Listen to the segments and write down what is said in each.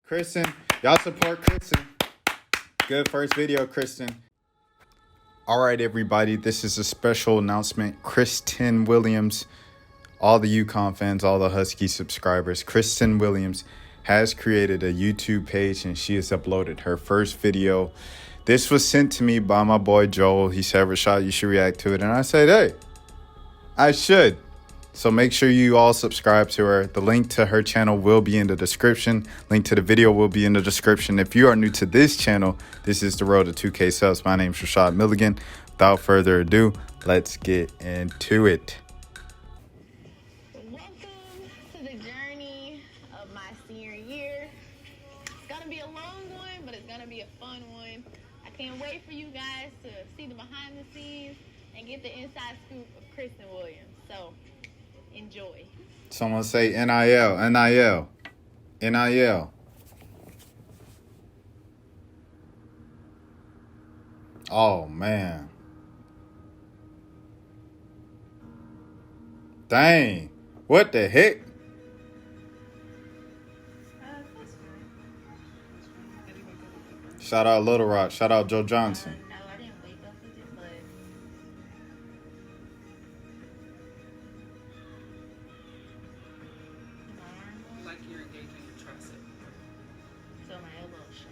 Christyn, y'all support Christyn. Good first video, Christyn. All right, everybody, this is a special announcement. Christyn Williams, all the UCONN fans, all the Husky subscribers, Christyn Williams has created a YouTube page and she has uploaded her first video. This was sent to me by my boy Joel. He said, Rashad, you should react to it. And I said, hey, I should. So make sure you all subscribe to her. The link to her channel will be in the description. Link to the video will be in the description. If you are new to this channel, this is the road to 2K subs. My name is Rashad Milligan. Without further ado, let's get into it. Welcome to the journey of my senior year. It's going to be a long one, but it's going to be a fun one. I can't wait for you guys to see the behind the scenes and get the inside scoop of Christyn Williams. So, enjoy. Someone say NIL, NIL, NIL. Oh, man. Dang. What the heck? Shout out Little Rock. Shout out Joe Johnson. No, I didn't wake up with it, but Like you're engaging in tricep. so my elbow shot.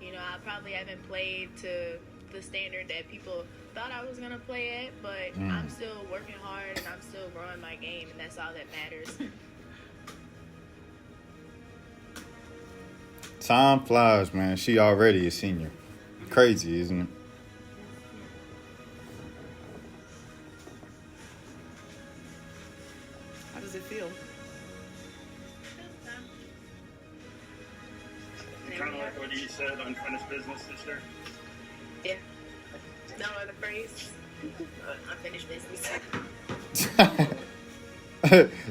You know, I probably haven't played to the standard that people thought I was going to play at, but I'm still working hard and I'm still growing my game, and that's all that matters. Time flies, man. She already a senior. Crazy, isn't it? How does it feel? Kind of like what you said, unfinished business this year. Yeah. No other phrase. Unfinished business.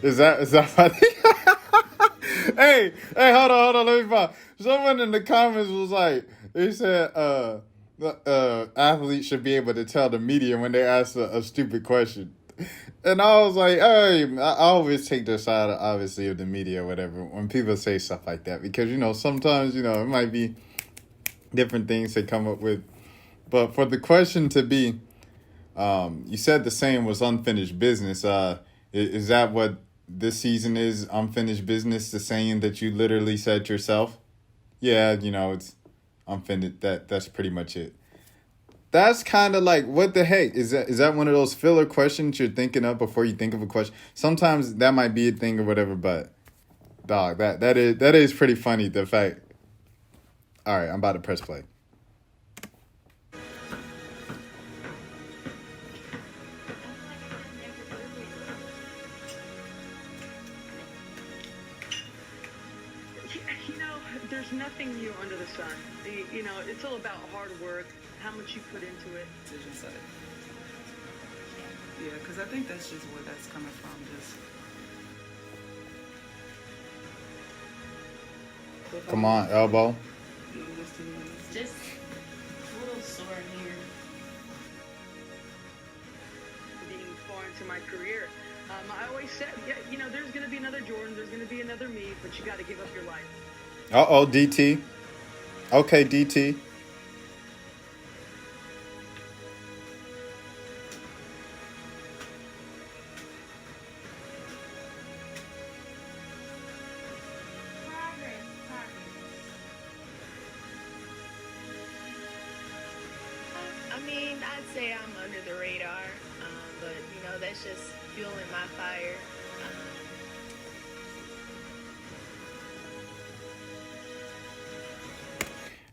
Is that funny? hey, hold on, let me find. Someone in the comments was like, they said the athletes should be able to tell the media when they ask a stupid question. And I was like, hey, I always take the side, obviously, of the media or whatever when people say stuff like that. Because, sometimes, it might be different things they come up with. But for the question to be, you said the saying was unfinished business. Is that what this season is, unfinished business, the saying that you literally said yourself? Yeah, it's unfinished. That's pretty much it. That's kind of like, what the heck? Is that one of those filler questions you're thinking of before you think of a question? Sometimes that might be a thing or whatever, but dog, that is pretty funny, the fact. All right, I'm about to press play. There's nothing new under the sun. It's all about hard work, how much you put into it. Decision side. Yeah, because I think that's just where that's coming from. Just. Come on, elbow. Just a little sore here. Being far into my career, I always said, there's going to be another Jordan, there's going to be another me, but you got to give up your life. Uh-oh, DT. Okay, DT. I mean, I'd say I'm under the radar, but, that's just fueling my fire.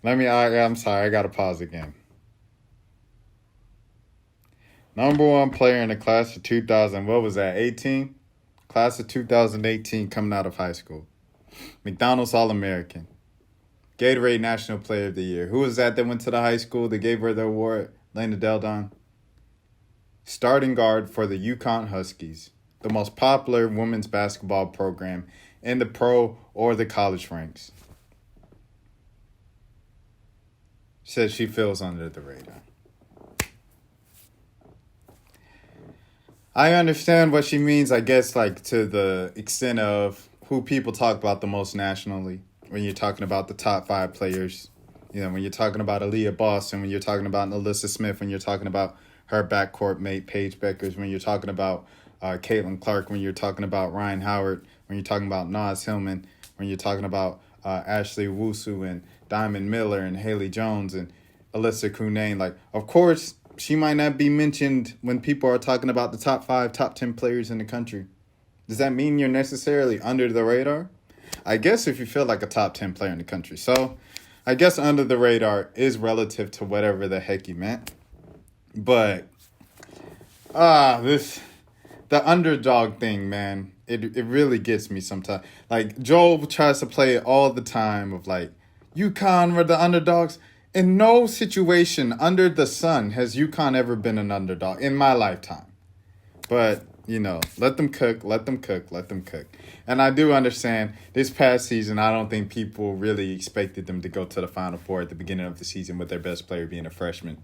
I'm sorry, I got to pause again. Number one player in the class of 2000, what was that, 18? Class of 2018 coming out of high school. McDonald's All-American. Gatorade National Player of the Year. Who was that went to the high school that gave her the award? Lena Del Don. starting guard for the UConn Huskies, the most popular women's basketball program in the pro or the college ranks. Says she feels under the radar. I understand what she means, I guess, like to the extent of who people talk about the most nationally. When you're talking about the top 5 players, you know, when you're talking about Aaliyah Boston, when you're talking about Alyssa Smith, when you're talking about her backcourt mate, Paige Beckers, when you're talking about Caitlin Clark, when you're talking about Ryan Howard, when you're talking about Naz Hillman, when you're talking about Ashley Owusu and Diamond Miller and Haley Jones and Alyssa Cunane. Like, of course, she might not be mentioned when people are talking about the top 5, top 10 players in the country. Does that mean you're necessarily under the radar? I guess if you feel like a top 10 player in the country. So I guess under the radar is relative to whatever the heck you meant. But the underdog thing, man, it really gets me sometimes. Like, Joel tries to play it all the time of like, UConn were the underdogs. In no situation under the sun has UConn ever been an underdog in my lifetime. But, you know, let them cook. And I do understand this past season, I don't think people really expected them to go to the Final Four at the beginning of the season with their best player being a freshman.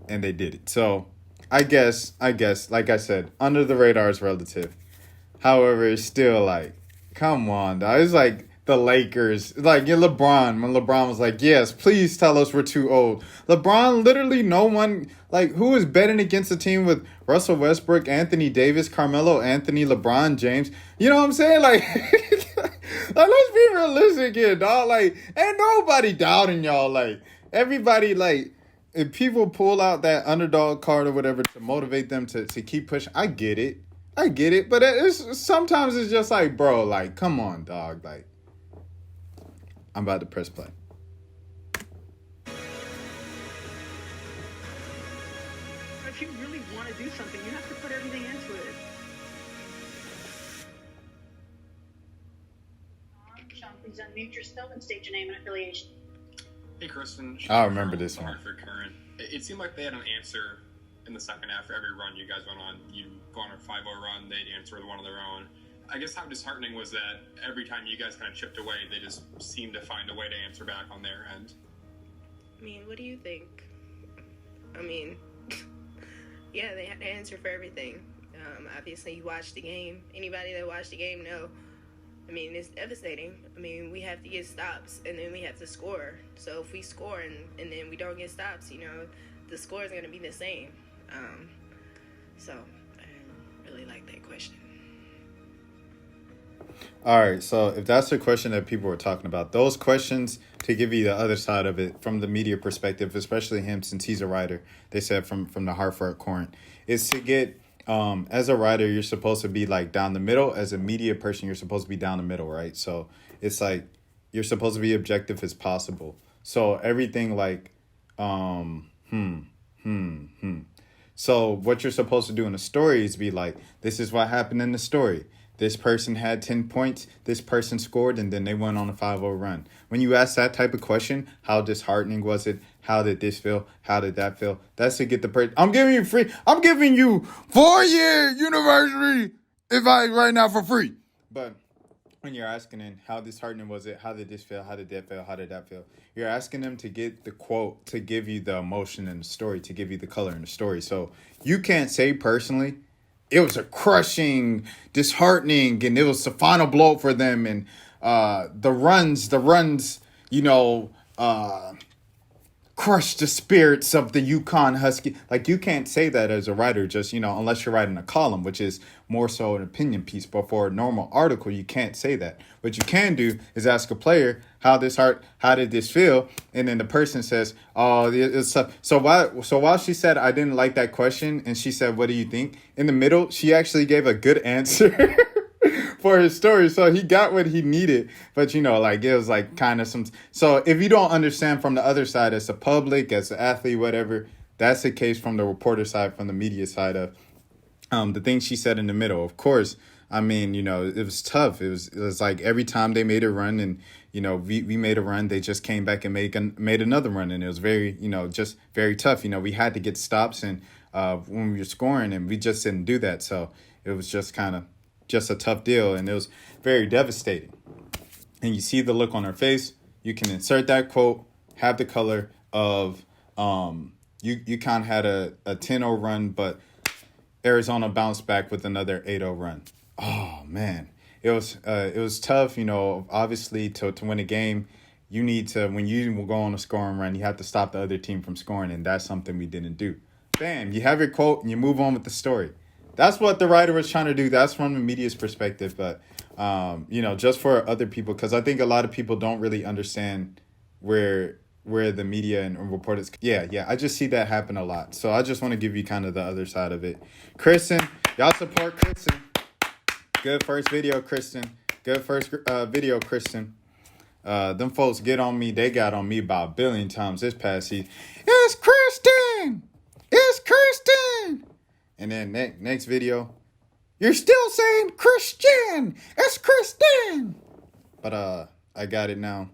And they did it. So I guess, like I said, under the radar is relative. However, it's still like, come on, dog. It's like the Lakers, like LeBron, when LeBron was like, yes, please tell us we're too old. LeBron, literally no one, like, who is betting against a team with Russell Westbrook, Anthony Davis, Carmelo Anthony, LeBron James? You know what I'm saying? Like, let's be realistic here, dog. Like, ain't nobody doubting y'all. Like, everybody, like, if people pull out that underdog card or whatever to motivate them to keep pushing, I get it. But sometimes it's just like, bro, like, come on, dog. Like, I'm about to press play. If you really want to do something, you have to put everything into it. Sean, please unmute yourself and state your name and affiliation. Hey, Christyn. I remember this one. For Current. It seemed like they had an answer in the second half for every run you guys went on. You go on a 5-0 run, they'd answer with one of their own. I guess how disheartening was that every time you guys kind of chipped away, they just seemed to find a way to answer back on their end? I mean, what do you think? I mean, yeah, they had to answer for everything. Obviously, you watched the game. Anybody that watched the game know. I mean, it's devastating. I mean, we have to get stops, and then we have to score. So if we score and then we don't get stops, you know, the score is going to be the same. So I really like that question. All right, so if that's the question that people were talking about, those questions, to give you the other side of it from the media perspective, especially him since he's a writer, they said from the Hartford Courant, is to get, as a writer, you're supposed to be like down the middle. As a media person, you're supposed to be down the middle, right? So it's like you're supposed to be objective as possible. So everything like, So what you're supposed to do in a story is be like, this is what happened in the story. This person had 10 points, this person scored, and then they went on a 5-0 run. When you ask that type of question, how disheartening was it? How did this feel? How did that feel? That's to get the person. I'm giving you 4-year university advice right now for free. But when you're asking them, how disheartening was it? How did this feel? How did that feel? How did that feel? You're asking them to get the quote, to give you the emotion in the story, to give you the color in the story. So you can't say personally, it was a crushing, disheartening, and it was the final blow for them. And the runs, you know, crushed the spirits of the UConn Husky. Like, you can't say that as a writer, just, you know, unless you're writing a column, which is more so an opinion piece. But for a normal article, you can't say that. What you can do is ask a player, how did this feel? And then the person says, oh, it's tough. So while she said, I didn't like that question, and she said, what do you think? In the middle, she actually gave a good answer for his story. So he got what he needed. But, you know, like, it was like kind of some. So if you don't understand from the other side, as a public, as an athlete, whatever, that's the case from the reporter side, from the media side of the things she said in the middle. Of course, I mean, you know, it was tough. It was like every time they made a run and, you know, we made a run, they just came back and made another run. And it was very, you know, just very tough. You know, we had to get stops. And when we were scoring, and we just didn't do that. So it was just kind of just a tough deal, and it was very devastating. And you see the look on her face. You can insert that quote, have the color of UConn had a 10-0 run, but Arizona bounced back with another 8-0 run. Oh man, it was tough. Obviously to win a game, you need to, when you go on a scoring run, you have to stop the other team from scoring, and that's something we didn't do. Bam, you have your quote and you move on with the story. That's what the writer was trying to do. That's from the media's perspective, but just for other people, because I think a lot of people don't really understand where the media and reporters. Yeah, I just see that happen a lot. So I just want to give you kind of the other side of it. Christyn, y'all support Christyn. Good first video, Christyn. Good first video, Christyn. Them folks get on me. They got on me about 1 billion times this past season. It's Christyn! It's Christyn! And then next video, you're still saying Christian! It's Christyn! But I got it now.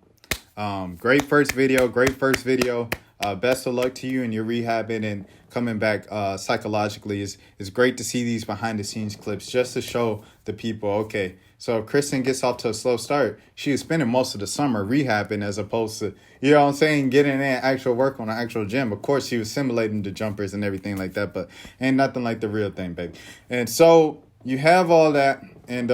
Great first video. Best of luck to you and your rehabbing and coming back psychologically. It's great to see these behind the scenes clips just to show the people, okay, so Christyn gets off to a slow start. She was spending most of the summer rehabbing as opposed to, getting in actual work on an actual gym. Of course, she was simulating the jumpers and everything like that, but ain't nothing like the real thing, baby. And so you have all that, and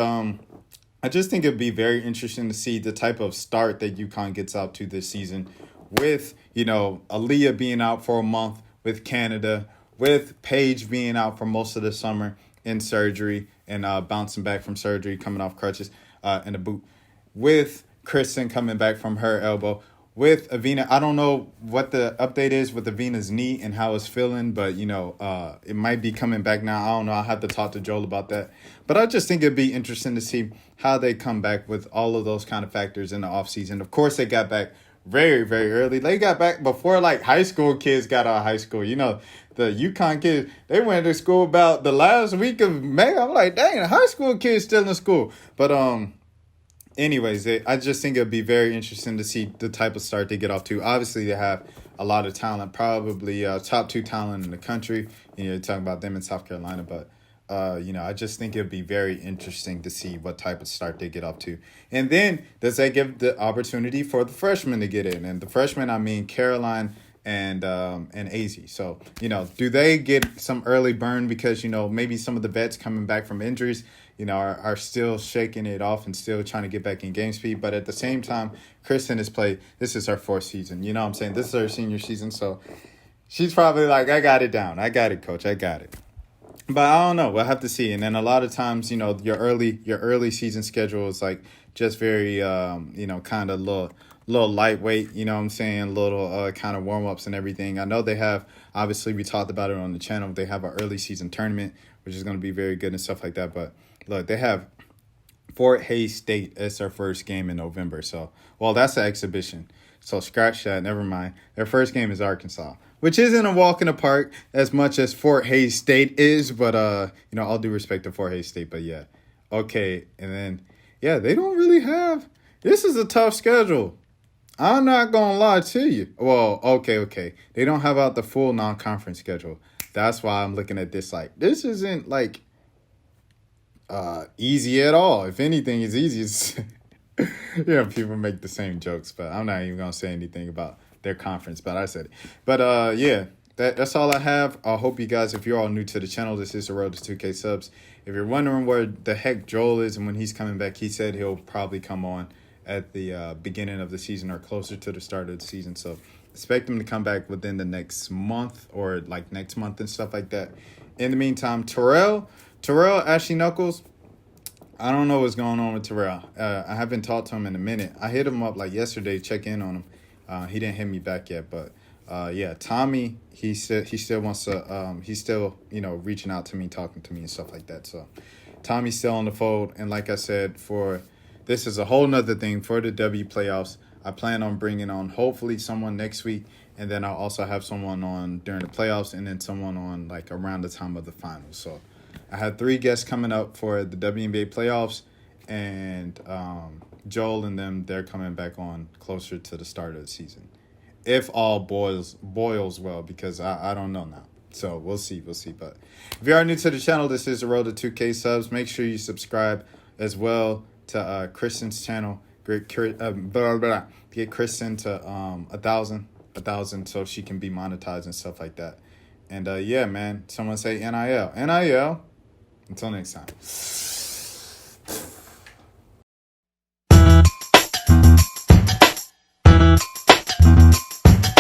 I just think it'd be very interesting to see the type of start that UConn gets out to this season with, Aaliyah being out for a month, with Canada, with Paige being out for most of the summer in surgery and bouncing back from surgery, coming off crutches and a boot, with Christyn coming back from her elbow, with Avina. I don't know what the update is with Avina's knee and how it's feeling, but, it might be coming back now. I don't know. I'll have to talk to Joel about that. But I just think it'd be interesting to see how they come back with all of those kind of factors in the offseason. Of course, they got back very, very early. They got back before, high school kids got out of high school. The UConn kids, they went to school about the last week of May. I'm like, dang, high school kids still in school. But anyways, I just think it'd be very interesting to see the type of start they get off to. Obviously, they have a lot of talent, probably top 2 talent in the country. You're talking about them in South Carolina, but I just think it'd be very interesting to see what type of start they get off to. And then does that give the opportunity for the freshmen to get in? And the freshmen, I mean Caroline and AZ. So, do they get some early burn because, maybe some of the vets coming back from injuries, are still shaking it off and still trying to get back in game speed. But at the same time, Christyn has played, this is her 4th season. You know what I'm saying? This is her senior season. So she's probably like, I got it down. I got it, coach. I got it. But I don't know. We'll have to see. And then a lot of times, your early season schedule is just very, kind of little lightweight, you know what I'm saying? Little kind of warm-ups and everything. I know they have, obviously we talked about it on the channel, they have an early season tournament, which is going to be very good and stuff like that. But look, they have Fort Hays State as their first game in November. So, well, that's an exhibition. So scratch that, never mind. Their first game is Arkansas, which isn't a walk in the park as much as Fort Hays State is. But, all due respect to Fort Hays State. But, yeah. Okay. And then, yeah, they don't really have – this is a tough schedule. I'm not going to lie to you. Well, okay. They don't have out the full non-conference schedule. That's why I'm looking at this this isn't, easy at all. If anything, it's easy. People make the same jokes, but I'm not even going to say anything about their conference, but I said it. But, that's all I have. I hope you guys, if you're all new to the channel, this is the road to 2K subs. If you're wondering where the heck Joel is and when he's coming back, he said he'll probably come on at the beginning of the season or closer to the start of the season. So expect him to come back within the next month or next month and stuff like that. In the meantime, Terrell, Ashley Knuckles, I don't know what's going on with Terrell. I haven't talked to him in a minute. I hit him up yesterday, check in on him. He didn't hit me back yet, but Tommy, he said he still wants to, he's still, reaching out to me, talking to me and stuff like that. So Tommy's still on the fold. And like I said, this is a whole nother thing for the W playoffs. I plan on bringing on hopefully someone next week. And then I'll also have someone on during the playoffs and then someone on around the time of the finals. So I had 3 guests coming up for the WNBA playoffs. And Joel and them, they're coming back on closer to the start of the season. If all boils well, because I don't know now. So we'll see. But if you are new to the channel, this is the road to 2K subs. Make sure you subscribe as well to Christyn's channel. Get Christyn to 1,000 so she can be monetized and stuff like that. And yeah, man, someone say NIL. Until next time.